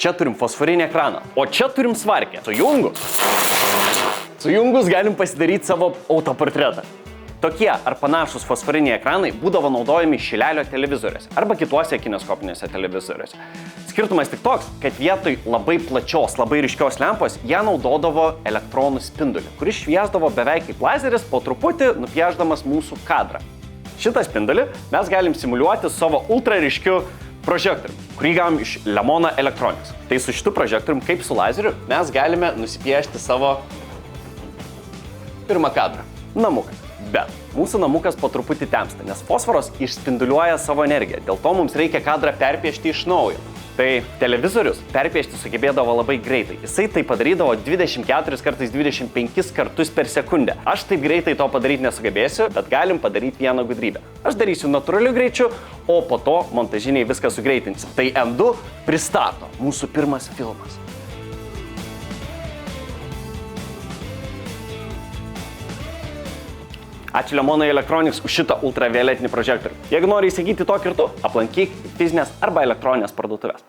Čia turim fosforinį ekraną, o čia turim svarkę. Sujungus galim pasidaryti savo autoportretą. Tokie ar panašus fosforiniai ekranai būdavo naudojami šilelio televizoriuose arba kituose kineskopiniuose televizoriuose. Skirtumas tik toks, kad vietoj labai plačios, labai ryškios lempos jie naudodavo elektronų spindulį, kuris šviesdavo beveik kaip lazeris, po truputį nupiešdamas mūsų kadrą. Šitą spindulį mes galim simuliuoti savo ultra ryškiu prožektoriumi, kurį gavom iš Lemona Electronics. Tai su šitu prožektoriumi, kaip su lazeriu, mes galime nusipiešti savo pirmą kadrą – namuką. Bet mūsų namukas po truputį temsta, nes fosforas išspinduliuoja savo energiją, dėl to mums reikia kadrą perpiešti iš naujo. Tai televizorius perpiešti sugebėdavo labai greitai. Jisai tai padarydavo 24 kartais 25 kartus per sekundę. Aš taip greitai to padaryti nesugebėsiu, bet galim padaryti vieną gudrybę. Aš darysiu natūraliu greičiu, o po to montažiniai viską sugreitinsiu. Tai M2 pristato mūsų pirmas filmas. Ačiū Lemona Electronics už šitą ultravioletinį prožektorių. Jeigu nori įsigyti tokį ir tu, aplankyk fizinės arba elektroninės parduotuvės.